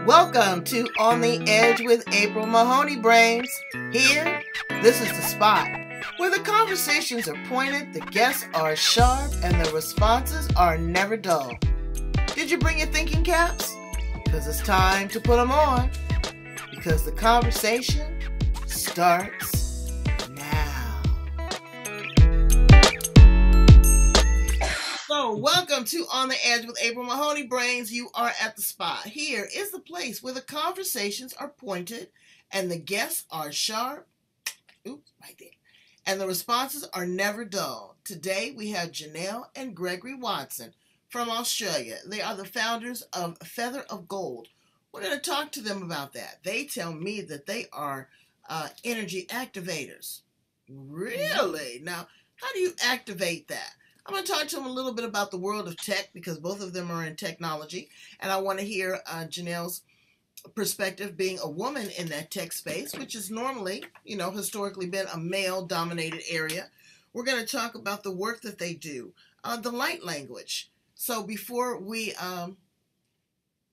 Welcome to On the Edge with April Mahoney Brains. Here, this is the spot where the conversations are pointed, the guests are sharp, and the responses are never dull. Did you bring your thinking caps? Because it's time to put them on. Because the conversation starts now. So, welcome to On the Edge with April Mahoney Brains. You are at the spot. Here is the place where the conversations are pointed and the guests are sharp. Oops, right there. And the responses are never dull. Today we have Janelle and Gregory Watson from Australia. They are the founders of Feather of Gold. We're going to talk to them about that. They tell me that they are energy activators. Really? Now, how do you activate that? I'm going to talk to them a little bit about the world of tech because both of them are in technology. And I want to hear Janelle's perspective being a woman in that tech space, which is normally, historically been a male-dominated area. We're going to talk about the work that they do, the light language. So before we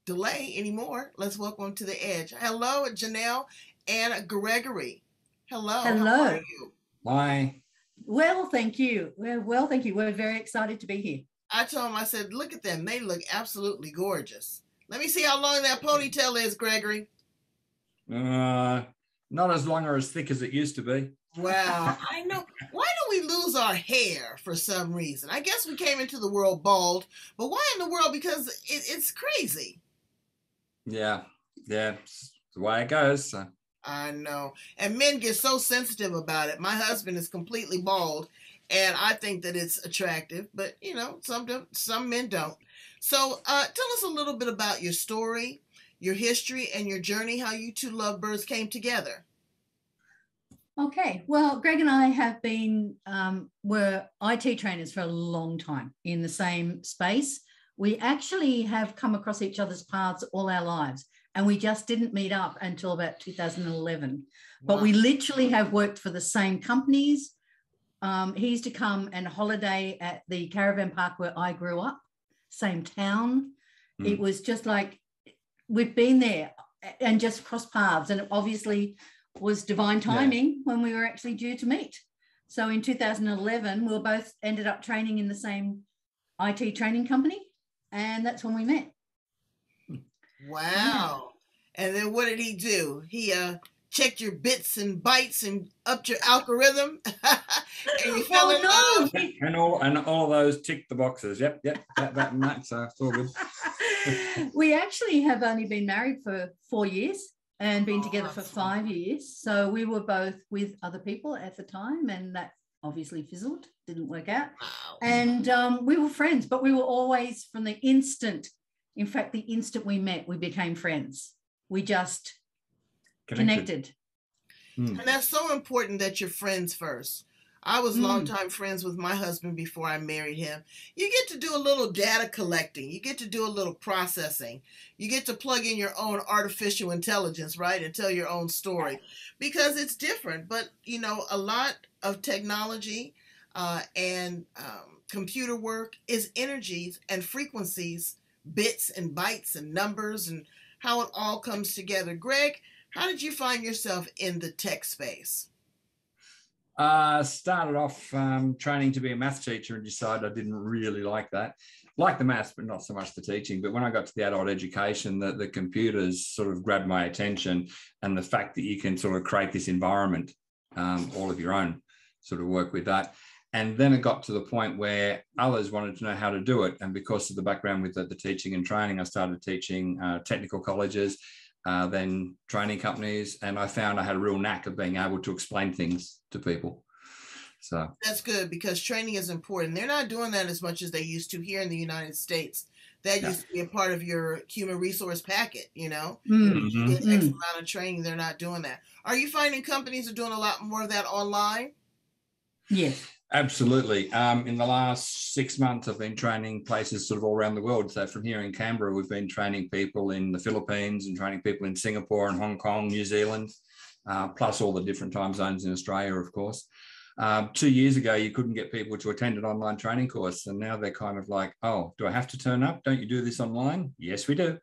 delay anymore, let's welcome to the edge. Hello, Janelle and Gregory. Hello. Hello. How are you? Hi. Well, thank you. Well, thank you. We're very excited to be here. I told them, I said, look at them. They look absolutely gorgeous. Let me see how long that ponytail is, Gregory. Not as long or as thick as it used to be. Wow. I know. Why do we lose our hair for some reason? I guess we came into the world bald, but why in the world? Because it's crazy. Yeah. It's the way it goes. So. I know. And men get so sensitive about it. My husband is completely bald, and I think that it's attractive, but, some men don't. So tell us a little bit about your story, your history, and your journey, how you two lovebirds came together. Okay. Well, Greg and I have been, were IT trainers for a long time in the same space. We actually have come across each other's paths all our lives, and we just didn't meet up until about 2011. But we literally have worked for the same companies. He used to come and holiday at the caravan park where I grew up, same town. It was just like we've been there and just crossed paths, and it obviously was divine timing when we were actually due to meet. So in 2011, we both ended up training in the same IT training company, and that's when we met. Wow. Yeah. And then what did he do? He checked your bits and bytes and upped your algorithm. And you fell in love. And all those ticked the boxes. Yep. That and that. So it's all good. We actually have only been married for 4 years and been together for 5 years. So we were both with other people at the time, and that obviously fizzled, didn't work out. Wow. And we were friends, but we were always from the instant. In fact, the instant we met, we became friends. We just connected. And that's so important that you're friends first. I was longtime friends with my husband before I married him. You get to do a little data collecting. You get to do a little processing. You get to plug in your own artificial intelligence, right, and tell your own story because it's different. But, a lot of technology and computer work is energies and frequencies, bits and bytes and numbers and how it all comes together. Greg, how did you find yourself in the tech space? Started off training to be a maths teacher and decided I didn't really like that. Like the maths, but not so much the teaching. But when I got to the adult education, the computers sort of grabbed my attention, and the fact that you can sort of create this environment all of your own, sort of work with that. And then it got to the point where others wanted to know how to do it. And because of the background with the teaching and training, I started teaching technical colleges, then training companies. And I found I had a real knack of being able to explain things to people. So that's good because training is important. They're not doing that as much as they used to here in the United States. That used to be a part of your human resource packet, You get X amount of training. They're not doing that. Are you finding companies are doing a lot more of that online? Yes. Absolutely. In the last 6 months, I've been training places sort of all around the world. So from here in Canberra, we've been training people in the Philippines and training people in Singapore and Hong Kong, New Zealand, plus all the different time zones in Australia, of course. 2 years ago, you couldn't get people to attend an online training course. And now they're kind of like, oh, do I have to turn up? Don't you do this online? Yes, we do.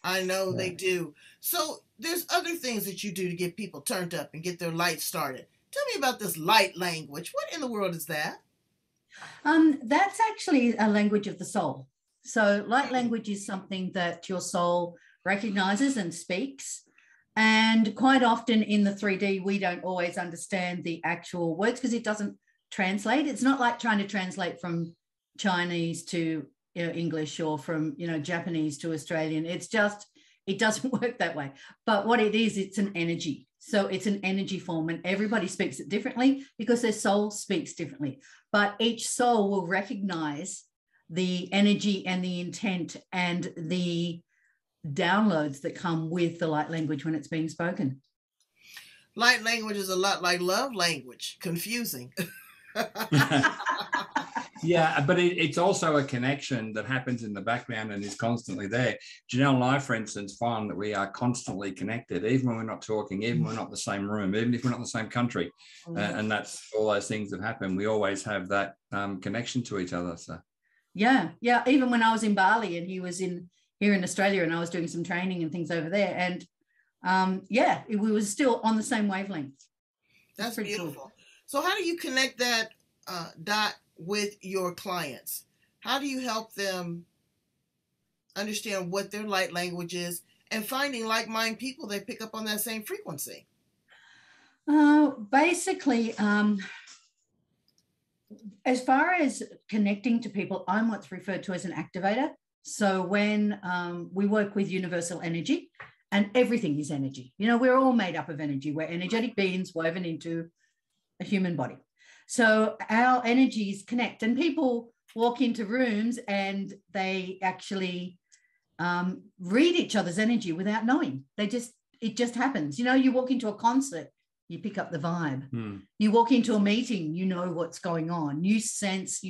I know they do. So there's other things that you do to get people turned up and get their light started. Tell me about this light language. What in the world is that? That's actually a language of the soul. So light Hmm. language is something that your soul recognizes and speaks. And quite often in the 3D, we don't always understand the actual words because it doesn't translate. It's not like trying to translate from Chinese to English, or from Japanese to Australian. It's just, it doesn't work that way. But what it is, it's an energy. So it's an energy form, and everybody speaks it differently because their soul speaks differently. But each soul will recognize the energy and the intent and the downloads that come with the light language when it's being spoken. Light language is a lot like love language. Confusing. Yeah, but it's also a connection that happens in the background and is constantly there. Janelle and I, for instance, find that we are constantly connected, even when we're not talking, even when we're not in the same room, even if we're not in the same country. And that's all those things that happen. We always have that connection to each other. So Yeah. Even when I was in Bali and he was here in Australia, and I was doing some training and things over there, and we were still on the same wavelength. That's Pretty beautiful. cool. So how do you connect that dot with your clients? How do you help them understand what their light language is and finding like-minded people that pick up on that same frequency? Basically, as far as connecting to people, I'm what's referred to as an activator. So when we work with universal energy, and everything is energy, we're all made up of energy. We're energetic beings woven into a human body. So our energies connect, and people walk into rooms and they actually read each other's energy without knowing. It just happens. You walk into a concert, you pick up the vibe. You walk into a meeting, you know what's going on. You sense,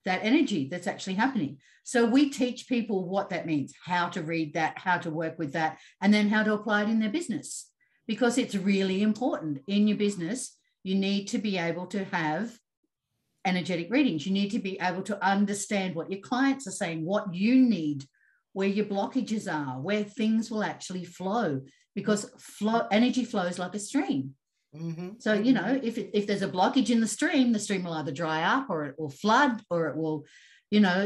that energy that's actually happening. So we teach people what that means, how to read that, how to work with that, and then how to apply it in their business, because it's really important. In your business, you need to be able to have energetic readings. You need to be able to understand what your clients are saying, what you need, where your blockages are, where things will actually flow, because energy flows like a stream. Mm-hmm. So, if there's a blockage in the stream will either dry up, or it will flood, or it will,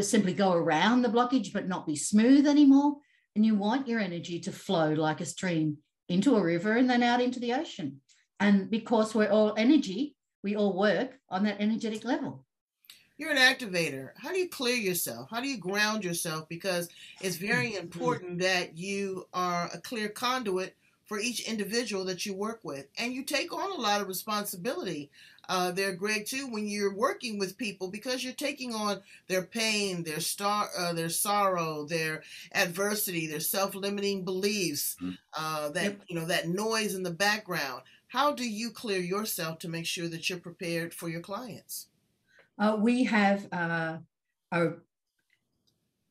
simply go around the blockage but not be smooth anymore. And you want your energy to flow like a stream into a river and then out into the ocean. And because we're all energy, we all work on that energetic level. You're an activator. How do you clear yourself? How do you ground yourself? Because it's very important that you are a clear conduit for each individual that you work with. And you take on a lot of responsibility there, Greg, too, when you're working with people, because you're taking on their pain, their sorrow, their adversity, their self-limiting beliefs, that noise in the background. How do you clear yourself to make sure that you're prepared for your clients? We have a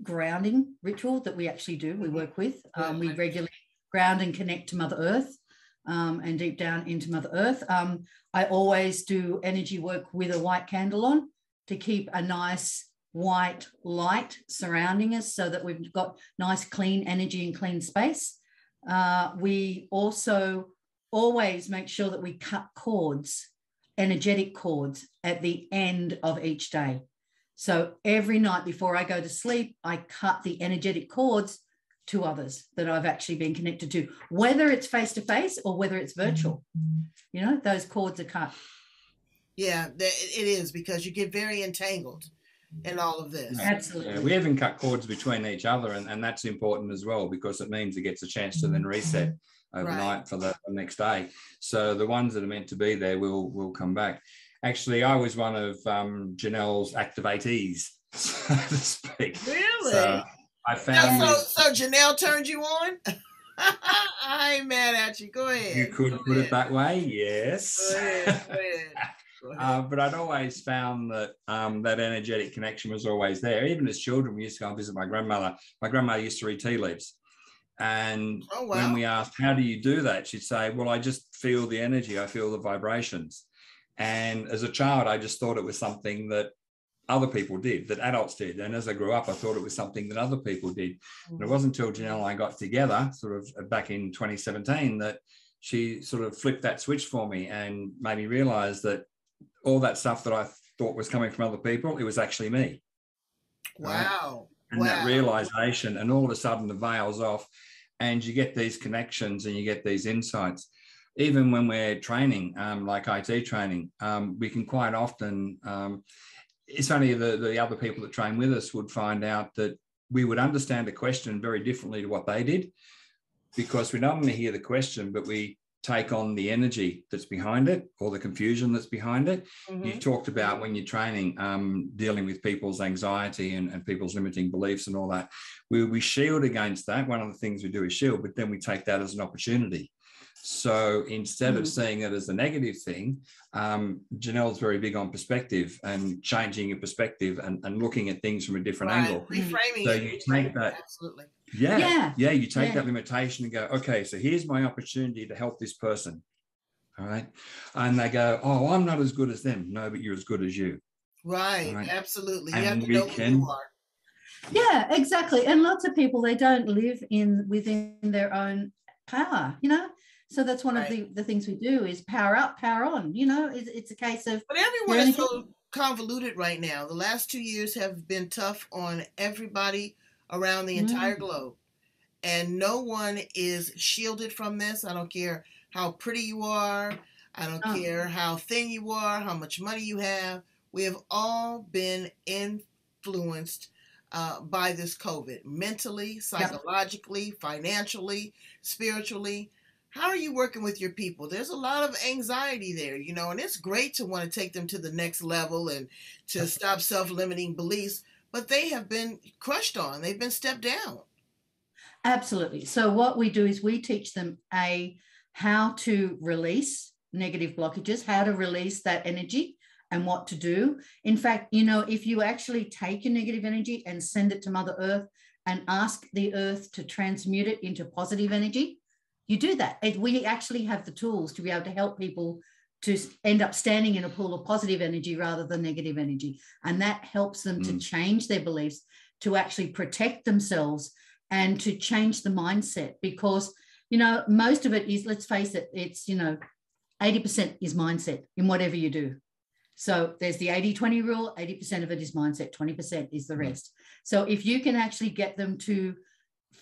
grounding ritual that we actually do. We work with. We regularly ground and connect to Mother Earth, and deep down into Mother Earth. I always do energy work with a white candle on to keep a nice white light surrounding us, so that we've got nice clean energy and clean space. We also always make sure that we cut cords, energetic cords, at the end of each day. So every night before I go to sleep, I cut the energetic cords to others that I've actually been connected to, whether it's face-to-face or whether it's virtual. Those cords are cut. Yeah, it is, because you get very entangled in all of this. Absolutely. Yeah, we even cut cords between each other, and that's important as well, because it means it gets a chance to then reset overnight for the next day. So the ones that are meant to be there will come back. Actually, I was one of Janelle's activatees, so to speak. Really? So I found so Janelle turned you on? I ain't mad at you. Go ahead. You could put it that way, yes. Go ahead. But I'd always found that that energetic connection was always there. Even as children, we used to go and visit my grandmother. My grandmother used to read tea leaves. And when we asked, how do you do that? She'd say, well, I just feel the energy. I feel the vibrations. And as a child, I just thought it was something that other people did, that adults did. And as I grew up, I thought it was something that other people did. And it wasn't until Janelle and I got together, sort of back in 2017, that she sort of flipped that switch for me and made me realize that all that stuff that I thought was coming from other people, it was actually me. Wow. Right? And that realization, and all of a sudden the veil's off, and you get these connections and you get these insights. Even when we're training, like IT training, we can quite often, it's only the other people that train with us would find out that we would understand a question very differently to what they did, because we not only hear the question, but we take on the energy that's behind it, or the confusion that's behind it. You talked about when you're training, dealing with people's anxiety and people's limiting beliefs and all that. We shield against that. One of the things we do is shield, but then we take that as an opportunity. So instead of seeing it as a negative thing, Janelle's very big on perspective and changing your perspective and looking at things from a different angle. Reframing so it. You take that. Absolutely. You take that limitation and go, okay, so here's my opportunity to help this person. All right. And they go, oh, I'm not as good as them. No, but you're as good as you. Right. Absolutely. You And have to know who you are. Yeah, exactly. And lots of people, they don't live within their own power, you know. So that's one of the things we do is power up, power on. You know, it's a case of. But everyone is so convoluted right now. The last 2 years have been tough on everybody around the entire globe. And no one is shielded from this. I don't care how pretty you are. I don't care how thin you are, how much money you have. We have all been influenced by this COVID, mentally, psychologically, financially, spiritually. How are you working with your people? There's a lot of anxiety there, you know, and it's great to want to take them to the next level and to stop self-limiting beliefs, but they have been crushed on. They've been stepped down. Absolutely. So what we do is we teach them how to release negative blockages, how to release that energy and what to do. In fact, you know, if you actually take your negative energy and send it to Mother Earth and ask the earth to transmute it into positive energy, you do that. We actually have the tools to be able to help people to end up standing in a pool of positive energy rather than negative energy. And that helps them to change their beliefs, to actually protect themselves and to change the mindset. Because, you know, most of it is, let's face it, it's, you know, 80% is mindset in whatever you do. So there's the 80-20 rule, 80% of it is mindset, 20% is the rest. So if you can actually get them to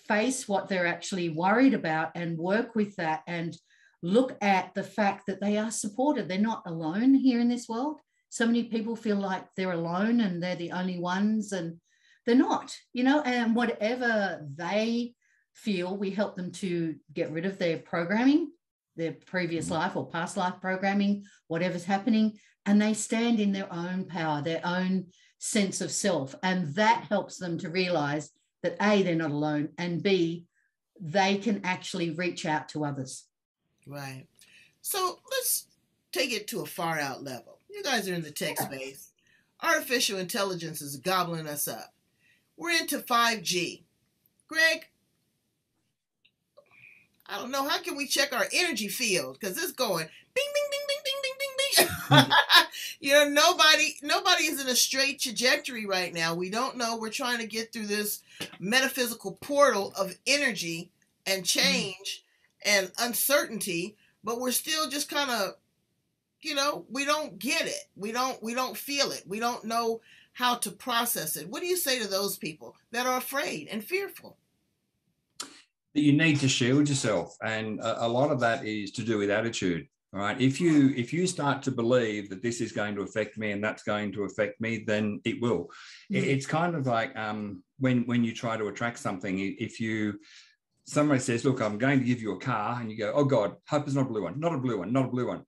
face what they're actually worried about and work with that and look at the fact that they are supported. They're not alone here in this world. So many people feel like they're alone and they're the only ones, and they're not, you know, and whatever they feel, we help them to get rid of their programming, their previous life or past life programming, whatever's happening, and they stand in their own power, their own sense of self. And that helps them to realize that A, they're not alone, and B, they can actually reach out to others. Right. So let's take it to a far out level. You guys are in the tech space. Artificial intelligence is gobbling us up. We're into 5G. Greg, I don't know, how can we check our energy field? Because it's going bing, bing, bing, bing, bing, bing, bing, bing. You know, nobody is in a straight trajectory right now. We don't know. We're trying to get through this metaphysical portal of energy and change and uncertainty, but we're still just kind of, you know, we don't get it. We don't feel it. We don't know how to process it. What do you say to those people that are afraid and fearful? That you need to shield yourself, and a lot of that is to do with attitude. All right. If you start to believe that this is going to affect me and that's going to affect me, then it will. It's kind of like when you try to attract something. If somebody says, "Look, I'm going to give you a car," and you go, "Oh God, hope it's not a blue one, not a blue one, not a blue one."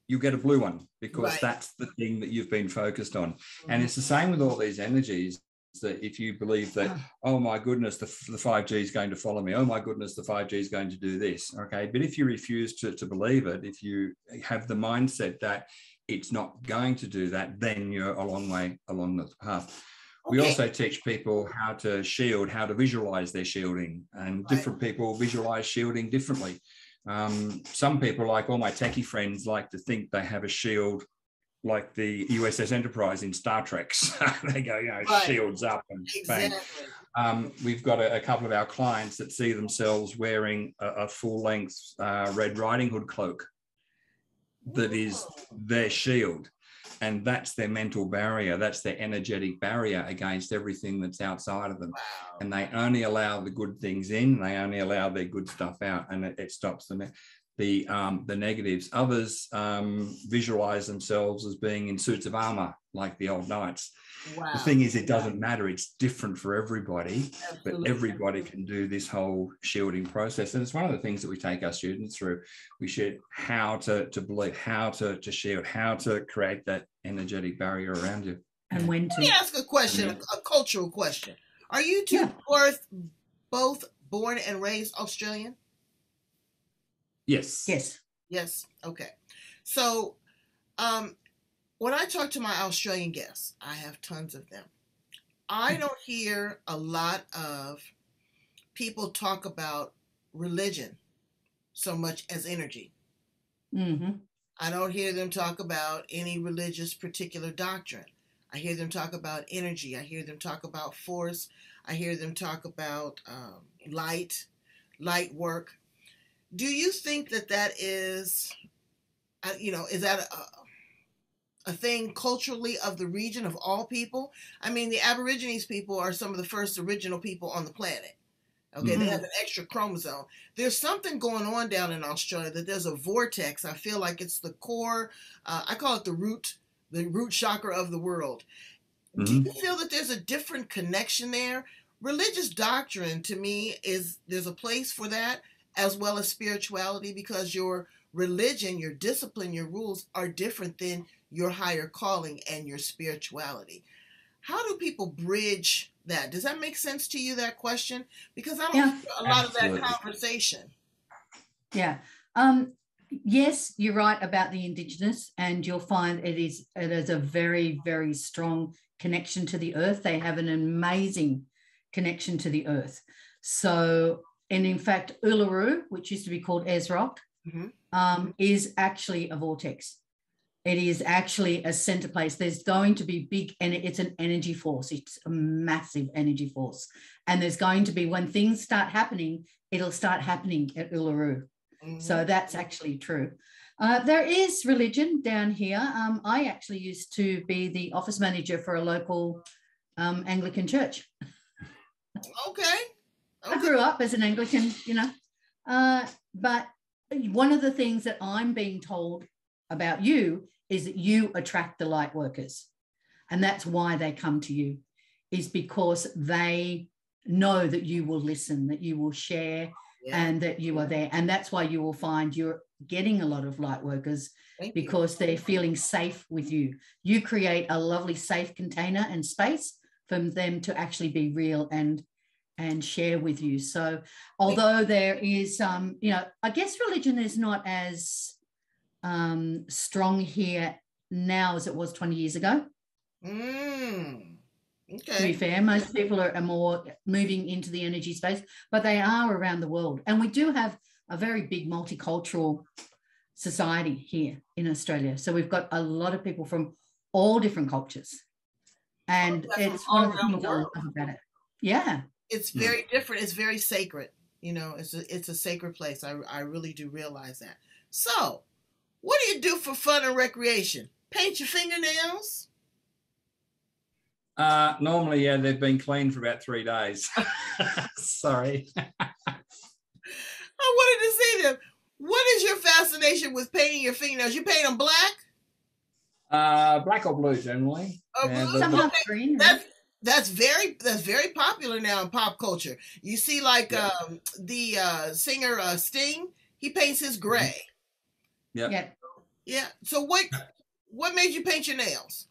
You get a blue one because that's the thing that you've been focused on. And it's the same with all these energies. That if you believe that, oh my goodness, the 5G is going to follow me, oh my goodness, the 5G is going to do this, okay? But if you refuse to believe it, if you have the mindset that it's not going to do that, then you're a long way along the path. We also teach people how to shield, how to visualize their shielding, and different people visualize shielding differently. Some people, like all my techie friends, like to think they have a shield like the USS Enterprise in Star Trek. So they go, shields up and bang. We've got a couple of our clients that see themselves wearing a full-length Red Riding Hood cloak that is their shield. And that's their mental barrier. That's their energetic barrier against everything that's outside of them. Wow. And they only allow the good things in. They only allow their good stuff out, and it stops the negatives. Others visualize themselves as being in suits of armor, like the old knights. Wow. The thing is, it doesn't matter. It's different for everybody. Absolutely. But everybody can do this whole shielding process. And it's one of the things that we take our students through. We share how to believe, how to shield, how to create that energetic barrier around you. And when to. Let me ask a question, a cultural question. Are you two both born and raised Australian? Yes. Yes. Okay. So, when I talk to my Australian guests, I have tons of them. I don't hear a lot of people talk about religion so much as energy. Mm-hmm. I don't hear them talk about any religious particular doctrine. I hear them talk about energy. I hear them talk about force. I hear them talk about light work. Do you think that is, is that a thing culturally of the region, of all people? I mean, the Aborigines people are some of the first original people on the planet. Okay, mm-hmm. They have an extra chromosome. There's something going on down in Australia that there's a vortex. I feel like it's the core, I call it the root chakra of the world. Mm-hmm. Do you feel that there's a different connection there? Religious doctrine, to me, there's a place for that, as well as spirituality, because your religion, your discipline, your rules are different than your higher calling and your spirituality. How do people bridge that? Does that make sense to you, that question? Because I don't hear a lot of that conversation. Yeah. Yes, you're right about the Indigenous, and you'll find it is a very, very strong connection to the earth. They have an amazing connection to the earth. So, and in fact, Uluru, which used to be called Ezrock, mm-hmm. Is actually a vortex. It is actually a center place. There's going to be big, and it's an energy force. It's a massive energy force. And there's going to be, when things start happening, it'll start happening at Uluru. Mm-hmm. So that's actually true. There is religion down here. I actually used to be the office manager for a local Anglican church. Okay. I grew up as an Anglican, but one of the things that I'm being told about you is that you attract the light workers. And that's why they come to you, is because they know that you will listen, that you will share, and that you are there. And that's why you will find you're getting a lot of light workers, because they're feeling safe with you. You create a lovely safe container and space for them to actually be real and share with you. So although there is, I guess religion is not as strong here now as it was 20 years ago. Okay. To be fair, most people are more moving into the energy space, but they are around the world. And we do have a very big multicultural society here in Australia. So we've got a lot of people from all different cultures. And it's one of the things I love about it. Yeah. It's very different. It's very sacred. It's a sacred place. I really do realize that. So, what do you do for fun and recreation? Paint your fingernails? Normally, they've been clean for about 3 days. Sorry. I wanted to see them. What is your fascination with painting your fingernails? You paint them black? Black or blue, generally. Oh, blue? Sometimes green. That's very popular now in pop culture. You see, like the singer Sting, he paints his gray. Yeah. Yeah. So what made you paint your nails?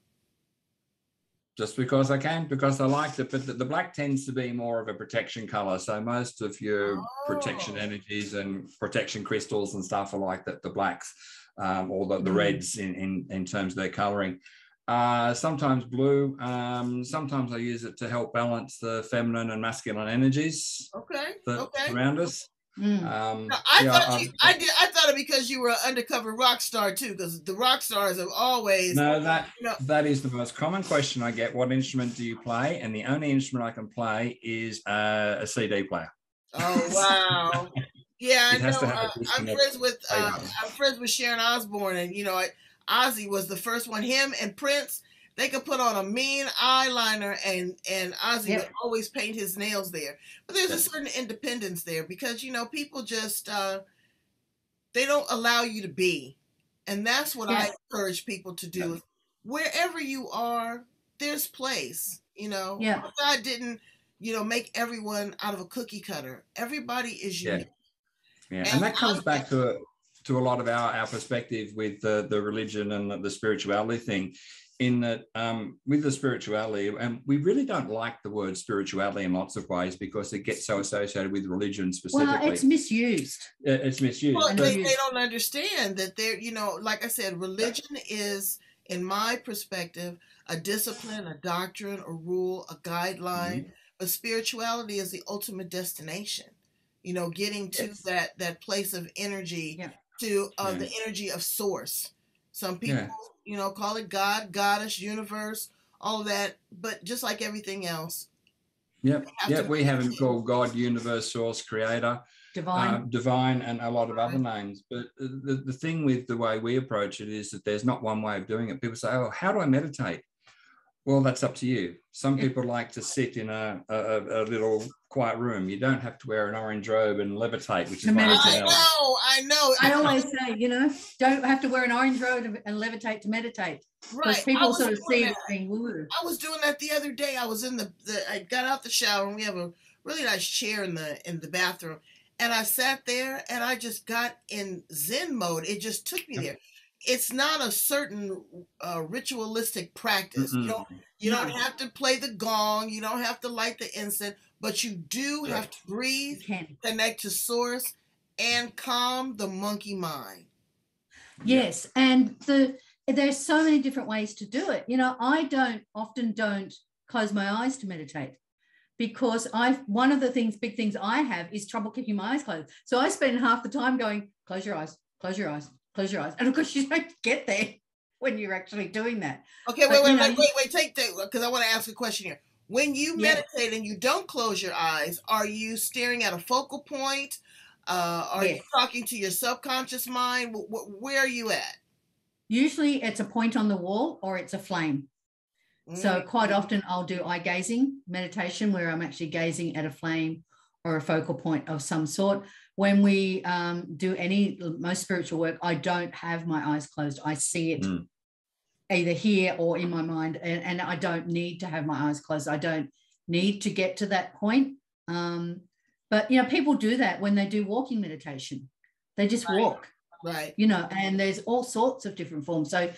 Just because I can, because I liked it. But the black tends to be more of a protection color. So most of your protection energies and protection crystals and stuff are like the blacks, or the reds in terms of their coloring. Sometimes blue. Sometimes I use it to help balance the feminine and masculine energies. Okay. Around us. No, I thought it because you were an undercover rock star too, because the rock stars have always. No, you know, that is the most common question I get. What instrument do you play? And the only instrument I can play is a CD player. Oh wow! Yeah, I It has know. to have a I'm friends with Sharon Osbourne, and Ozzy was the first one. Him and Prince, they could put on a mean eyeliner, and Ozzy would always paint his nails there. But there's a certain independence there because people just they don't allow you to be, and that's what I encourage people to do. Wherever you are, there's place. God didn't make everyone out of a cookie cutter. Everybody is unique. Yeah, and that comes back to a lot of our perspective with the religion and the spirituality thing, in that with the spirituality, and we really don't like the word spirituality in lots of ways because it gets so associated with religion specifically. Well, it's misused. It's misused. Well, they don't understand that they're, like I said, religion is, in my perspective, a discipline, a doctrine, a rule, a guideline. But spirituality is the ultimate destination. Getting to that place of energy, to the energy of source. Some people, call it God, goddess, universe, all of that. But just like everything else. We have him called God, universe, source, creator, divine, and a lot of other names. But the thing with the way we approach it is that there's not one way of doing it. People say, oh, how do I meditate? Well, that's up to you. Some people like to sit in a little quiet room. You don't have to wear an orange robe and levitate, which is I know. I always say, don't have to wear an orange robe and levitate to meditate. Because people sort of see it as being woo. I was doing that the other day. I was I got out the shower, and we have a really nice chair in the bathroom. And I sat there and I just got in Zen mode. It just took me there. It's not a certain ritualistic practice. You don't have to play the gong. You don't have to light the incense, but you do have to breathe, connect to source, and calm the monkey mind. Yes, and there's so many different ways to do it. I often don't close my eyes to meditate because one of the big things I have is trouble keeping my eyes closed. So I spend half the time going, close your eyes, close your eyes. Close your eyes. And of course, you don't get there when you're actually doing that. Okay, wait. Take that, because I want to ask a question here. When you meditate and you don't close your eyes, are you staring at a focal point? Are you talking to your subconscious mind? Where are you at? Usually it's a point on the wall or it's a flame. So quite often I'll do eye gazing meditation where I'm actually gazing at a flame or a focal point of some sort. When we do most spiritual work, I don't have my eyes closed. I see it either here or in my mind, and I don't need to have my eyes closed. I don't need to get to that point. But, people do that when they do walking meditation. They just walk. Right. And there's all sorts of different forms. So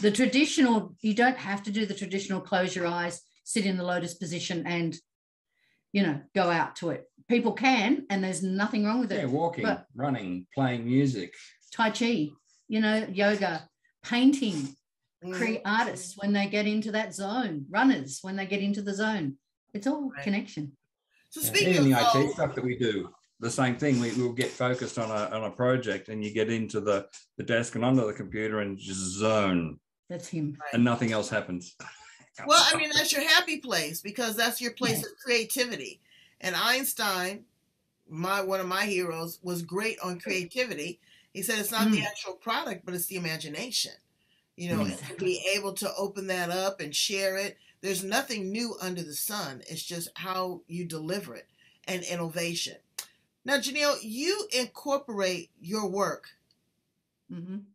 the traditional, you don't have to do the traditional close your eyes, sit in the lotus position and, go out to it. People can, and there's nothing wrong with it. Yeah, walking, running, playing music. Tai Chi, yoga, painting, artists when they get into that zone, runners when they get into the zone. It's all connection. So speaking even of the IT stuff that we do, the same thing. We'll get focused on a project, and you get into the desk and under the computer and just zone. That's him. And nothing else happens. Well, that's your happy place because that's your place of creativity. And Einstein, one of my heroes, was great on creativity. He said it's not the actual product, but it's the imagination. And to be able to open that up and share it. There's nothing new under the sun. It's just how you deliver it and innovation. Now, Janelle, you incorporate your work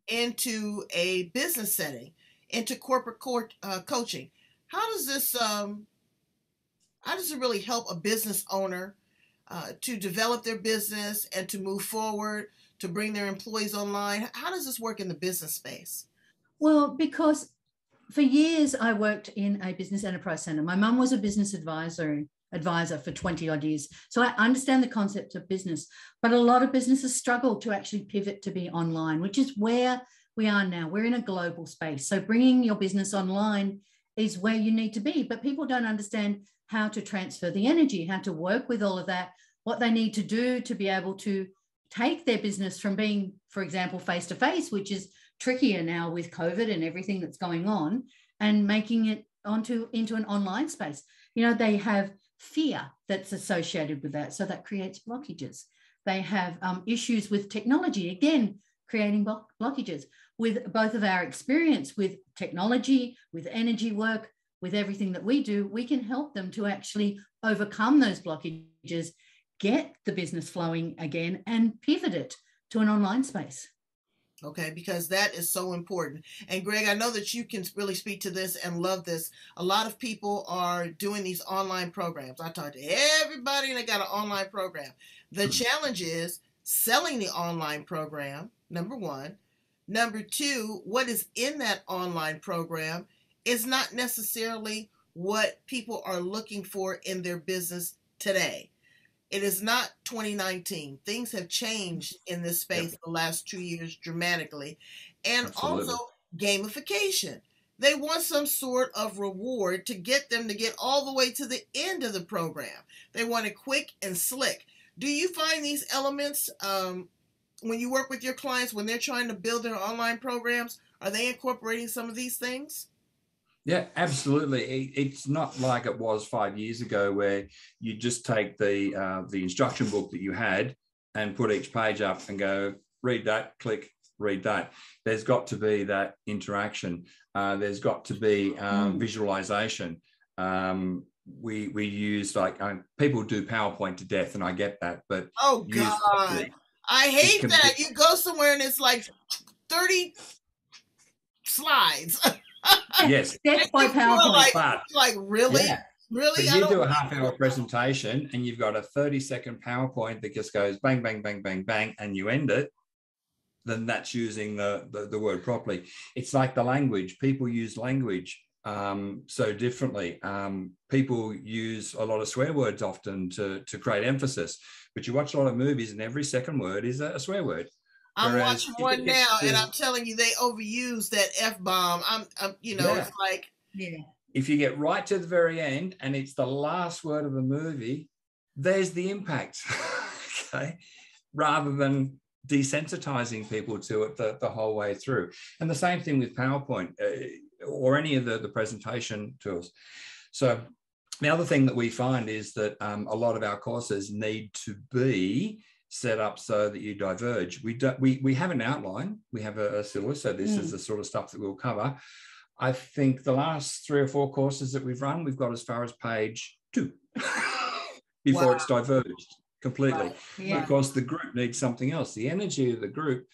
into a business setting, into corporate coaching. How does it really help a business owner to develop their business and to move forward, to bring their employees online? How does this work in the business space? Well, because for years I worked in a business enterprise center. My mum was a business advisor for 20 odd years. So I understand the concept of business, but a lot of businesses struggle to actually pivot to be online, which is where we are now. We're in a global space. So bringing your business online is where you need to be, but people don't understand how to transfer the energy, how to work with all of that what they need to do to be able to take their business from being, for example, face-to-face, which is trickier now with COVID and everything that's going on, and making it into an online space. You know, they have fear that's associated with that, so that creates blockages. They have issues with technology, again, creating blockages. With both of our experience with technology, with energy work, with everything that we do, we can help them to actually overcome those blockages, get the business flowing again, and pivot it to an online space. Okay, because that is so important. And Greg, I know that you can really speak to this and love this. A lot of people are doing these online programs. I talk to everybody and they got an online program. The challenge is selling the online program, number one. Number two, what is in that online program is not necessarily what people are looking for in their business today. It is not 2019. Things have changed in this space the last 2 years dramatically. And Absolutely. also gamification. They want some sort of reward to get them to get all the way to the end of the program. They want it quick and slick. Do you find these elements when you work with your clients, when they're trying to build their online programs, are they incorporating some of these things? Yeah, absolutely. It's not like it was 5 years ago where you just take the instruction book that you had and put each page up and go, read that, click, read that. There's got to be that interaction. There's got to be visualization. We use people do PowerPoint to death, and I get that, but oh God, properly, I hate that. You go somewhere and it's like 30 slides. Yes, that's by PowerPoint. Like really? Yeah. Really? But you do a half-hour presentation and you've got a 30-second PowerPoint that just goes bang, bang, bang, bang, bang, and you end it, then that's using the word properly. It's like the language. People use language so differently. People use a lot of swear words often to create emphasis, but you watch a lot of movies and every second word is a swear word. I'm watching one now, and I'm telling you, they overuse that F-bomb. It's like... Yeah. If you get right to the very end and it's the last word of the movie, there's the impact, okay? Rather than desensitizing people to it the whole way through. And the same thing with PowerPoint or any of the presentation tools. So the other thing that we find is that a lot of our courses need to be set up so that you diverge. We have an outline, we have a syllabus, so this is the sort of stuff that we'll cover. I think the last 3 or 4 courses that we've run, we've got as far as page 2 before it's diverged completely. Right. Yeah. Because the group needs something else. The energy of the group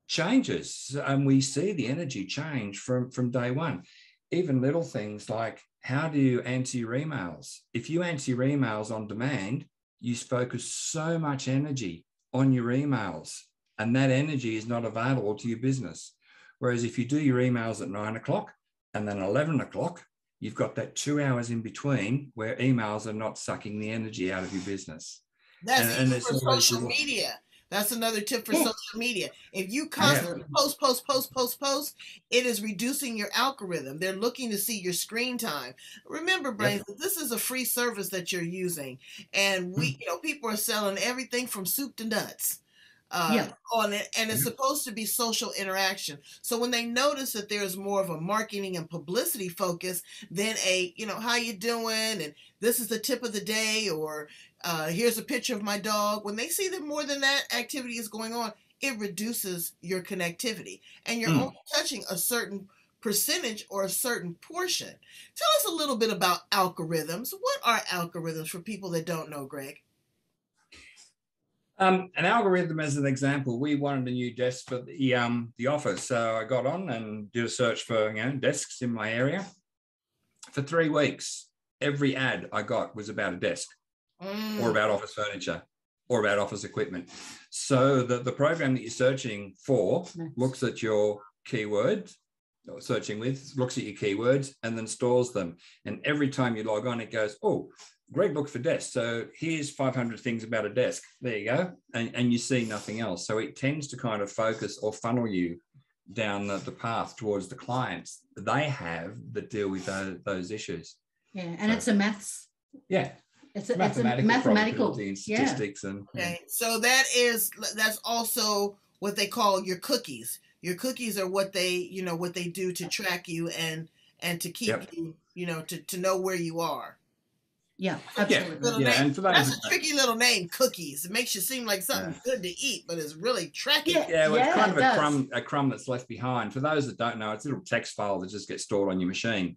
changes, and we see the energy change from day one. Even little things like, how do you answer your emails? If you answer your emails on demand, you focus so much energy on your emails, and that energy is not available to your business. Whereas if you do your emails at 9 o'clock and then 11 o'clock, you've got that 2 hours in between where emails are not sucking the energy out of your business. That's for social media. That's another tip for social media. If you constantly post, it is reducing your algorithm. They're looking to see your screen time. Remember, Brains, this is a free service that you're using. And people are selling everything from soup to nuts on it. And it's supposed to be social interaction. So when they notice that there's more of a marketing and publicity focus than how you doing? And this is the tip of the day, or here's a picture of my dog. When they see that more than that activity is going on, it reduces your connectivity, and you're only touching a certain percentage or a certain portion. Tell us a little bit about algorithms. What are algorithms for people that don't know, Greg? An algorithm, as an example, we wanted a new desk for the office. So I got on and did a search for desks in my area. For 3 weeks, every ad I got was about a desk. Or about office furniture, or about office equipment. So the program that you're searching for looks at your keywords, or searching with, looks at your keywords and then stores them. And every time you log on, it goes, oh, Greg looked for desks. So here's 500 things about a desk. There you go. And you see nothing else. So it tends to kind of focus or funnel you down the path towards the clients they have that deal with those issues. Yeah, and it's a maths. Yeah. It's a mathematical probability and statistics. And okay, so that's also what they call your cookies. Your cookies are what they do to track you and to keep you, to know where you are. Yeah, absolutely. And for that's a tricky little name, cookies. It makes you seem like something good to eat, but it's really tracking. It's kind of a crumb that's left behind. For those that don't know, it's a little text file that just gets stored on your machine,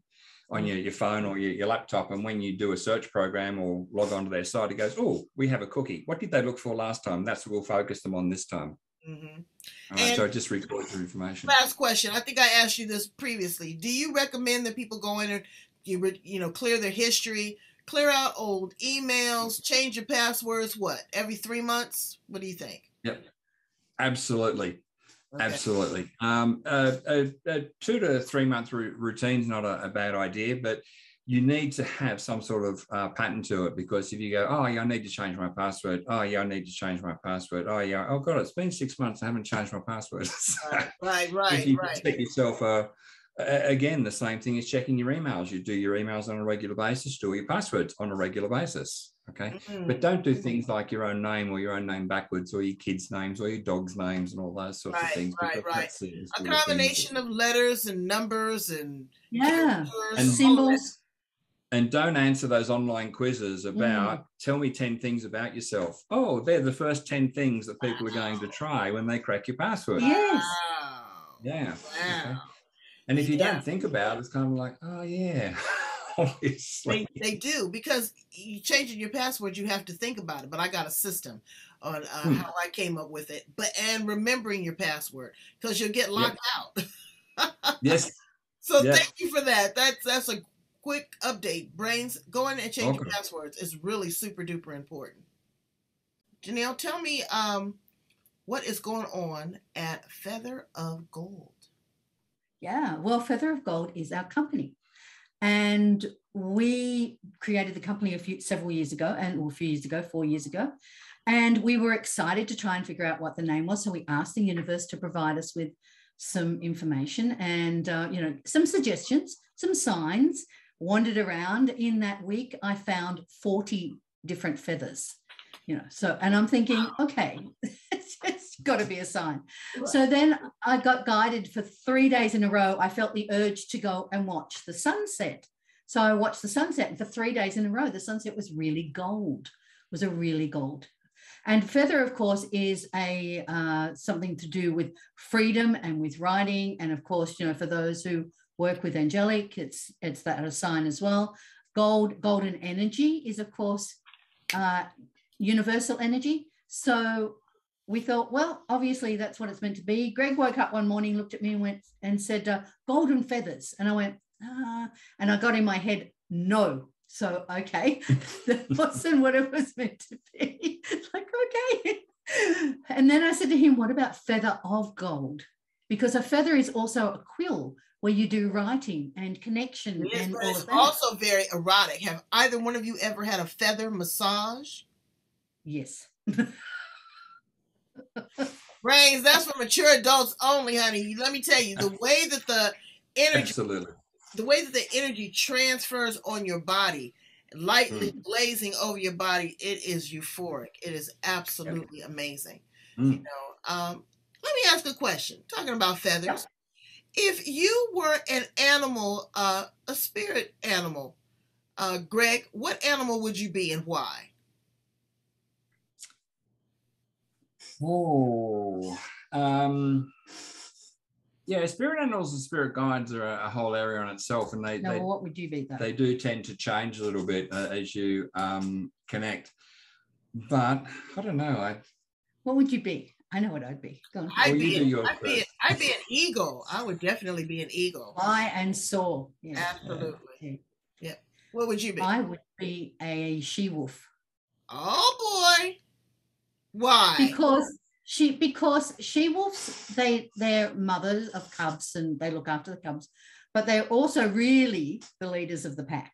on your phone or your laptop. And when you do a search program or log onto their site, it goes, oh, we have a cookie. What did they look for last time? That's what we'll focus them on this time. Mm-hmm. Right, so it just records your information. Last question. I think I asked you this previously. Do you recommend that people go in and clear their history, clear out old emails, change your passwords, every 3 months? What do you think? Yep, absolutely. Okay. Absolutely. A 2 to 3 month routine is not a bad idea, but you need to have some sort of pattern to it, because if you go, oh, yeah, I need to change my password. Oh, yeah, I need to change my password. Oh, yeah. Oh, God, it's been 6 months. I haven't changed my password. Right. If you set yourself again, the same thing as checking your emails. You do your emails on a regular basis, do your passwords on a regular basis. Okay. Mm-hmm. But don't do things like your own name or your own name backwards, or your kids' names or your dog's names and all those sorts of things. Right. A combination of letters and numbers and symbols. And don't answer those online quizzes about tell me 10 things about yourself. Oh, they're the first 10 things that people are going to try when they crack your password. Yes. Yeah. Wow. Okay. And if you don't think about it, it's kind of like, oh, yeah. Obviously. They do, because you changing your password, you have to think about it. But I got a system on how I came up with it. And remembering your password, because you'll get locked out. Yes. So thank you for that. That's a quick update. Brains, go in and change your passwords is really super duper important. Janelle, tell me what is going on at Feather of Gold. Yeah, well, Feather of Gold is our company. And we created the company several years ago, 4 years ago. And we were excited to try and figure out what the name was. So we asked the universe to provide us with some information and, some suggestions, some signs. Wandered around. In that week, I found 40 different feathers, and I'm thinking, okay, it's got to be a sign. So then I got guided for 3 days in a row. I felt the urge to go and watch the sunset. So I watched the sunset, and for 3 days in a row, the sunset was really gold. And feather, of course, is something to do with freedom and with writing. And of course, for those who work with angelic, it's that a sign as well. Golden energy is, of course, universal energy. So we thought, well, obviously that's what it's meant to be. Greg woke up one morning, looked at me and said, golden feathers. And I went, and I got in my head, no. So, okay, that wasn't what it was meant to be. Like, okay. And then I said to him, what about feather of gold? Because a feather is also a quill, where you do writing and connection and all of that. Also very erotic. Have either one of you ever had a feather massage? Yes. Brains, that's for mature adults only, honey. Let me tell you, the way that the energy transfers on your body, lightly blazing over your body, it is euphoric. It is absolutely amazing. Let me ask a question. Talking about feathers. If you were an animal, a spirit animal, Greg, what animal would you be and why? Spirit animals and spirit guides are a whole area on itself, and what would you be though? They do tend to change a little bit as you connect. But I don't know. What would you be? I know what I'd be. Go on. I'd be an eagle. I would definitely be an eagle. Fly and soar. Yeah. Absolutely. Yeah. What would you be? I would be a she-wolf. Oh boy. Why? Because she-wolves, they're mothers of cubs and they look after the cubs, but they're also really the leaders of the pack.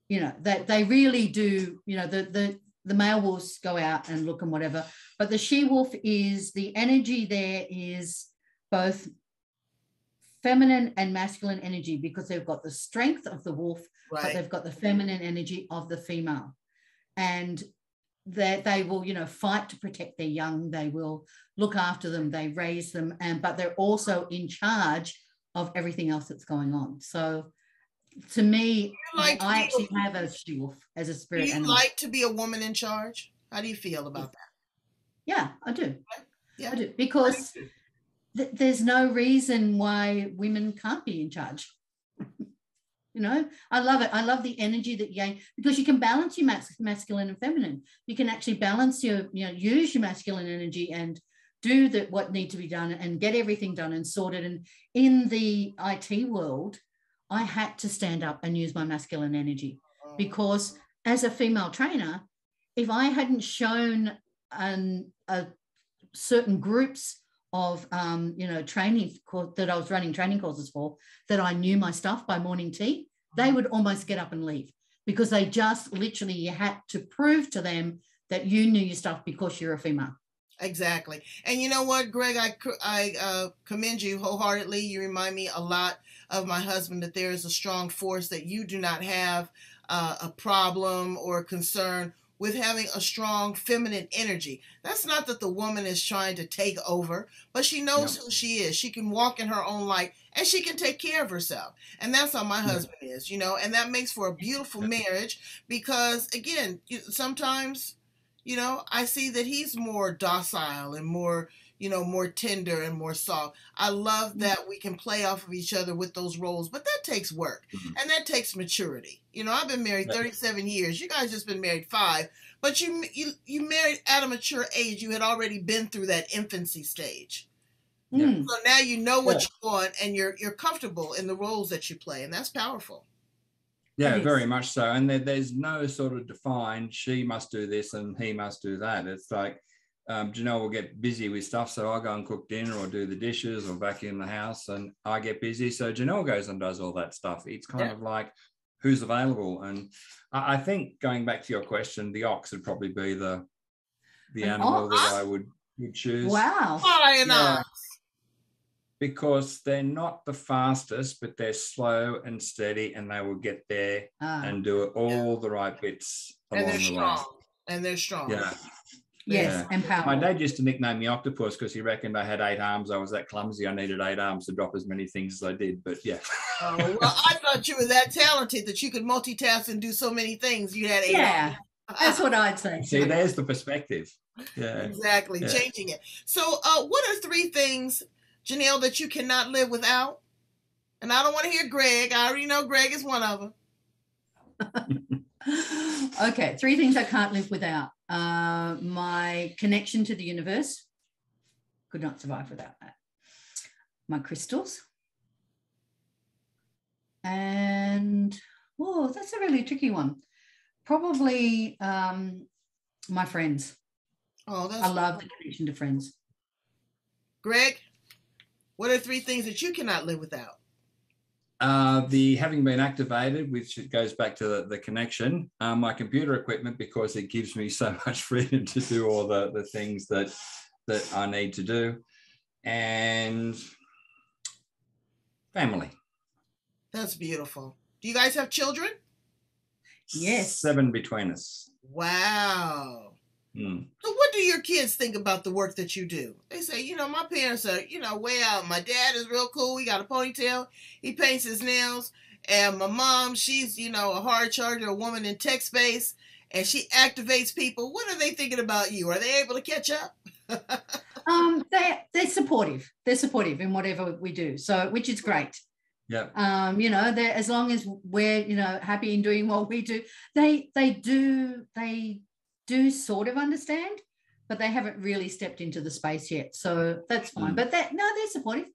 They really do, the male wolves go out and look and whatever, but the she-wolf is, the energy there is both feminine and masculine energy, because they've got the strength of the wolf, but they've got the feminine energy of the female. and that they will, fight to protect their young. They will look after them, they raise them, but they're also in charge of everything else that's going on. So to me, I actually have a she-wolf as a spirit animal. Do you like to be a woman in charge? How do you feel about that? Yeah, I do. Yeah. I do, because there's no reason why women can't be in charge. I love it. I love the energy that you gain, because you can balance your masculine and feminine. You can actually balance use your masculine energy and do what needs to be done and get everything done and sorted. And in the IT world, I had to stand up and use my masculine energy, because as a female trainer, if I hadn't shown certain groups of training that I was running training courses for, that I knew my stuff by morning tea, they would almost get up and leave, because they just literally, you had to prove to them that you knew your stuff because you're a female. Exactly. And you know what, Greg, I commend you wholeheartedly. You remind me a lot of my husband, that there is a strong force, that you do not have a problem or a concern with having a strong feminine energy. That's not that the woman is trying to take over, but she knows who she is. She can walk in her own light, and she can take care of herself. And that's how my husband is, and that makes for a beautiful marriage, because again, sometimes, I see that he's more docile and more, more tender and more soft. I love that we can play off of each other with those roles, but that takes work, and that takes maturity. I've been married 37 years. You guys just been married 5, but you married at a mature age. You had already been through that infancy stage. So now you know what you want, and you're comfortable in the roles that you play, and that's powerful. Yeah, very much so. And there's no sort of defined, she must do this and he must do that. It's like, Janelle will get busy with stuff, so I go and cook dinner or do the dishes or vacuum the house, and I get busy, so Janelle goes and does all that stuff. It's kind of like who's available. And I think, going back to your question, the ox would probably be the animal that I would choose. Wow. Why an ox? Because they're not the fastest, but they're slow and steady, and they will get there and do all the right bits along the way. And they're strong. Yeah. Yes, and powerful. My dad used to nickname me Octopus because he reckoned I had 8 arms. I was that clumsy. I needed 8 arms to drop as many things as I did. But yeah. Oh, well, I thought you were that talented that you could multitask and do so many things. You had 8 arms. Yeah, that's what I'd say. See, there's the perspective. Yeah. Exactly, changing it. So what are 3 things, Janelle, that you cannot live without? And I don't want to hear Greg. I already know Greg is one of them. Okay, 3 things I can't live without. My connection to the universe. Could not survive without that. My crystals. And, that's a really tricky one. Probably my friends. I love the connection to friends. Greg, what are 3 things that you cannot live without? The having been activated, which goes back to the connection, my computer equipment, because it gives me so much freedom to do all the things that I need to do, and family. That's beautiful. Do you guys have children? Yes. 7 between us. Wow. So what do your kids think about the work that you do? They say, my parents are, way out. My dad is real cool. He got a ponytail. He paints his nails. And my mom, she's, a hard charger, a woman in tech space, and she activates people. What are they thinking about you? Are they able to catch up? They're supportive. They're supportive in whatever we do. So, which is great. Yeah. They're, as long as we're, happy in doing what we do, they do sort of understand, but they haven't really stepped into the space yet, so that's fine. But they're supportive,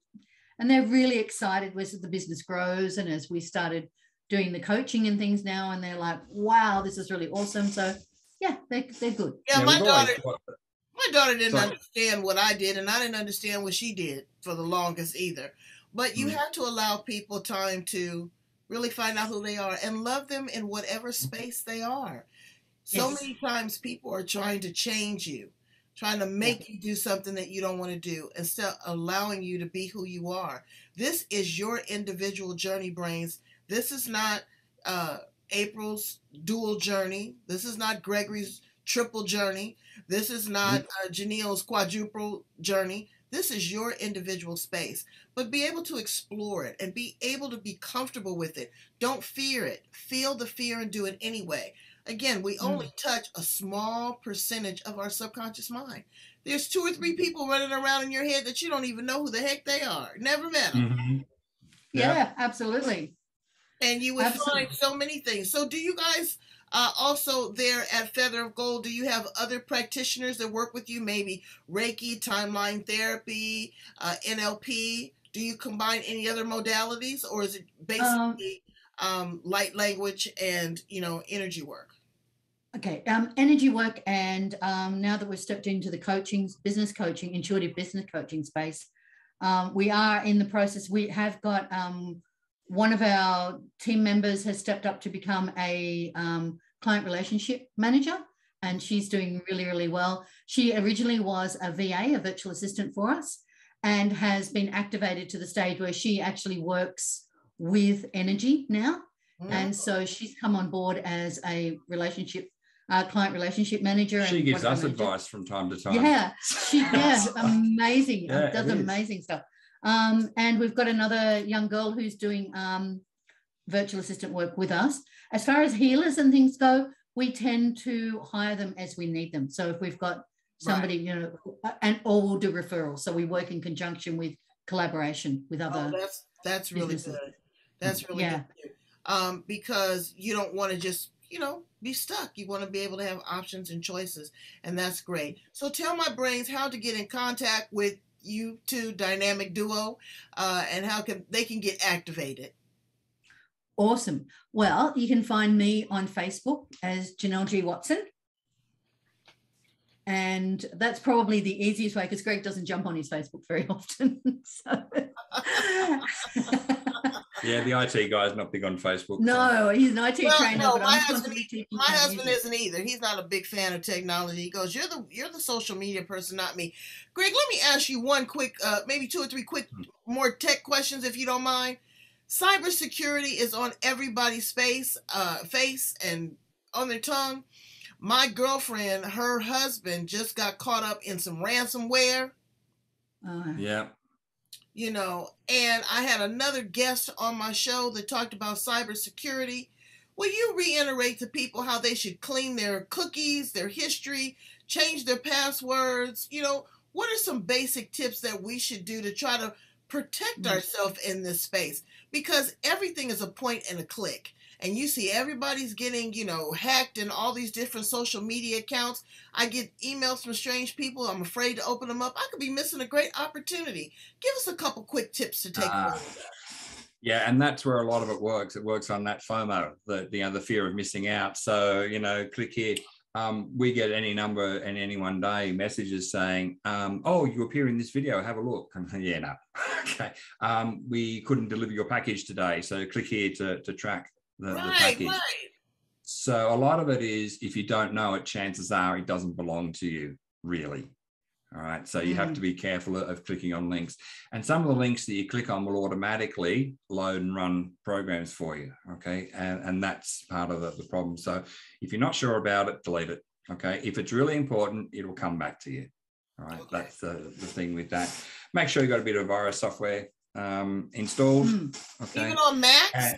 and they're really excited as the business grows and as we started doing the coaching and things now, and they're like, wow, this is really awesome. So yeah, they're good. Yeah, my daughter didn't understand what I did, and I didn't understand what she did for the longest either. But you have to allow people time to really find out who they are and love them in whatever space they are. So many times people are trying to change you, trying to make you do something that you don't want to do, instead of allowing you to be who you are. This is your individual journey, brains. This is not April's dual journey. This is not Gregory's triple journey. This is not Janelle's quadruple journey. This is your individual space, but be able to explore it and be able to be comfortable with it. Don't fear it. Feel the fear and do it anyway. Again, we only touch a small percentage of our subconscious mind. There's 2 or 3 people running around in your head that you don't even know who the heck they are. Never met them. Mm-hmm. Yeah, absolutely. And you would find so many things. So do you guys also there at Feather of Gold, do you have other practitioners that work with you? Maybe Reiki, timeline therapy, NLP? Do you combine any other modalities, or is it basically light language and, energy work? Okay, energy work, and now that we've stepped into the coaching, business coaching, intuitive business coaching space, we are in the process. We have got one of our team members has stepped up to become a client relationship manager, and she's doing really, really well. She originally was a VA, a virtual assistant for us, and has been activated to the stage where she actually works with energy now. And so she's come on board as a client relationship manager. She gives us advice from time to time. Yeah, amazing. Does amazing stuff. And we've got another young girl who's doing virtual assistant work with us. As far as healers and things go, we tend to hire them as we need them. So if we've got somebody, or we'll do referrals. So we work in conjunction with collaboration with other. That's really businesses. Good. That's really good. Because you don't want to just, be stuck. You want to be able to have options and choices, and that's great. So tell my brains how to get in contact with you two dynamic duo, and how they can get activated. Awesome. Well, you can find me on Facebook as Janelle G. Watson. And that's probably the easiest way, because Greg doesn't jump on his Facebook very often. Yeah, the IT guy's not big on Facebook. No, he's an IT trainer. No, my husband isn't either. He's not a big fan of technology. He goes, "You're the social media person, not me." Greg, let me ask you one quick, maybe 2 or 3 quick more tech questions, if you don't mind. Cybersecurity is on everybody's face and on their tongue. My girlfriend, her husband just got caught up in some ransomware. Yeah. And I had another guest on my show that talked about cybersecurity. Will you reiterate to people how they should clean their cookies, their history, change their passwords? What are some basic tips that we should do to try to protect ourselves in this space? Because everything is a point and a click. And you see everybody's getting, hacked in all these different social media accounts. I get emails from strange people. I'm afraid to open them up. I could be missing a great opportunity. Give us a couple quick tips to take away. Yeah, and that's where a lot of it works. It works on that FOMO, the fear of missing out. So, click here. We get any number in any one day messages saying, you appear in this video, have a look. Yeah, no. Okay. We couldn't deliver your package today, so click here to track the package. Right. So a lot of it is, if you don't know it, chances are it doesn't belong to you, really. All right. So you have to be careful of clicking on links. And some of the links that you click on will automatically load and run programs for you. Okay. And that's part of the problem. So if you're not sure about it, delete it. Okay. If it's really important, it will come back to you. All right. Okay. That's the thing with that. Make sure you've got a bit of virus software installed. Okay. Even on Macs?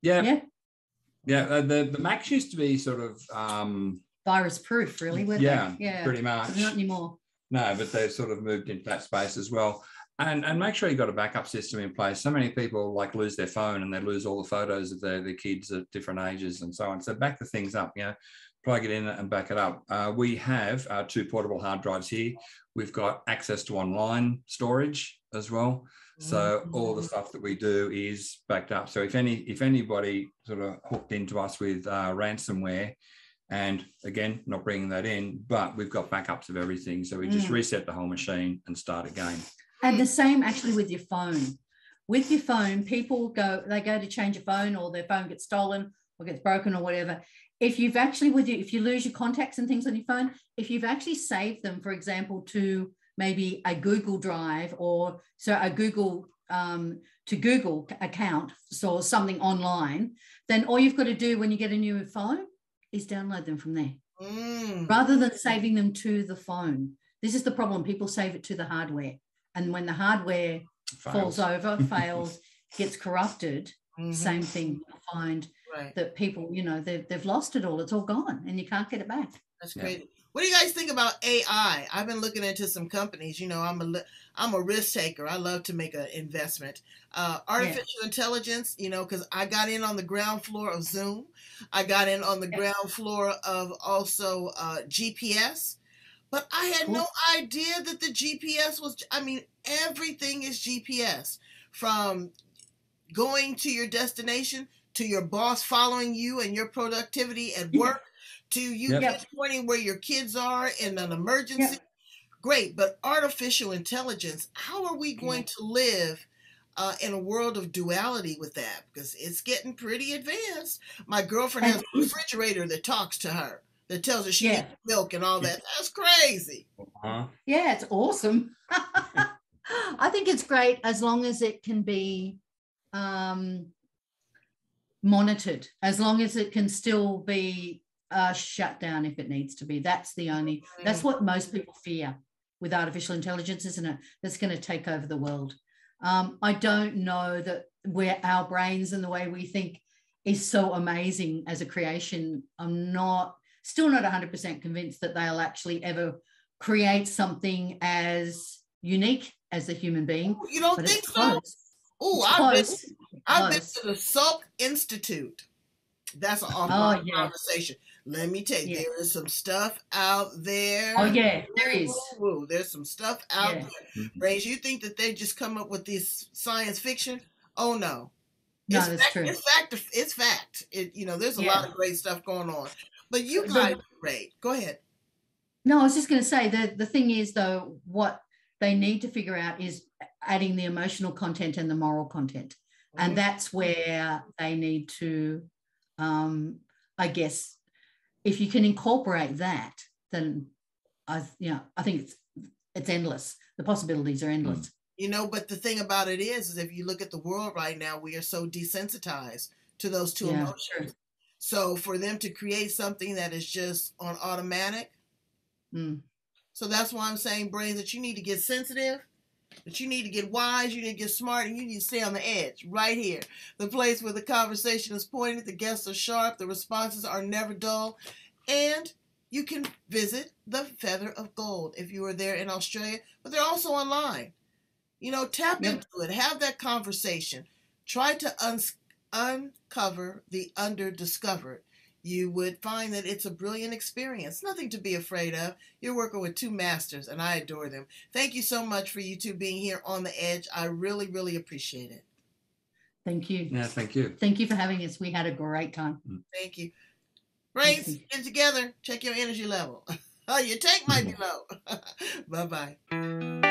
Yeah. The Macs used to be sort of virus proof, really, weren't they? Yeah, pretty much. Not anymore. No, but they've sort of moved into that space as well. And make sure you've got a backup system in place. So many people lose their phone and they lose all the photos of their kids at different ages and so on. So back the things up, plug it in and back it up. We have 2 portable hard drives here. We've got access to online storage as well. So all the stuff that we do is backed up. So if anybody sort of hooked into us with ransomware, and again, not bringing that in, but we've got backups of everything. So we just reset the whole machine and start again. And the same actually with your phone. With your phone, people go to change a phone, or their phone gets stolen or gets broken or whatever. If you've actually if you lose your contacts and things on your phone, if you've actually saved them, for example, to maybe a Google Drive, or a Google to Google account, so something online, then all you've got to do when you get a new phone is download them from there. Rather than saving them to the phone. This is the problem. People save it to the hardware. And when the hardware falls over, fails, gets corrupted, same thing. You'll find that people, you know, they've lost it all. It's all gone and you can't get it back. That's great. What do you guys think about AI? I've been looking into some companies. You know, I'm a risk taker. I love to make an investment. Artificial intelligence, you know, because I got in on the ground floor of Zoom. I got in on the ground floor of also GPS. But I had no idea that the GPS was, I mean, everything is GPS. From going to your destination to your boss following you and your productivity at work to you pointing where your kids are in an emergency. Great, but artificial intelligence, how are we going to live in a world of duality with that? Because it's getting pretty advanced. My girlfriend has a refrigerator that talks to her, that tells her she needs milk and all that. That's crazy. Yeah, it's awesome. I think it's great as long as it can be monitored, as long as it can still be shut down if it needs to be. That's the only, that's what most people fear with artificial intelligence, isn't it? That's going to take over the world. I don't know that where our brains and the way we think is so amazing as a creation. I'm still not 100% convinced that they'll actually ever create something as unique as the human being. You don't think so? Oh, I've been to the Salk Institute. That's an awful conversation. Let me tell you, there is some stuff out there. Oh, yeah, there is. There's some stuff out there. Brains, you think that they just come up with this science fiction? Oh, no. No, that's true. It's fact. You know, there's a lot of great stuff going on. But you guys are great. Go ahead. No, I was just going to say that the thing is, though, what they need to figure out is adding the emotional content and the moral content. And that's where they need to, I guess, if you can incorporate that, then I think it's endless. The possibilities are endless. You know, but the thing about it is if you look at the world right now, we are so desensitized to those two emotions. Sure. So for them to create something that is just on automatic. So that's why I'm saying, Brains, that you need to get sensitive, that you need to get wise, you need to get smart, and you need to stay on the edge right here. The place where the conversation is pointed, the guests are sharp, the responses are never dull, and you can visit the Feather of Gold if you are there in Australia, but they're also online. You know, tap into it, have that conversation, try to uncover the under-discovered. You would find that it's a brilliant experience. Nothing to be afraid of. You're working with two masters, and I adore them. Thank you so much for you two being here on the edge. I really, really appreciate it. Thank you. Yeah, thank you. Thank you for having us. We had a great time. Thank you. Brains, get together. Check your energy level. Oh, your tank might be low. Bye-bye.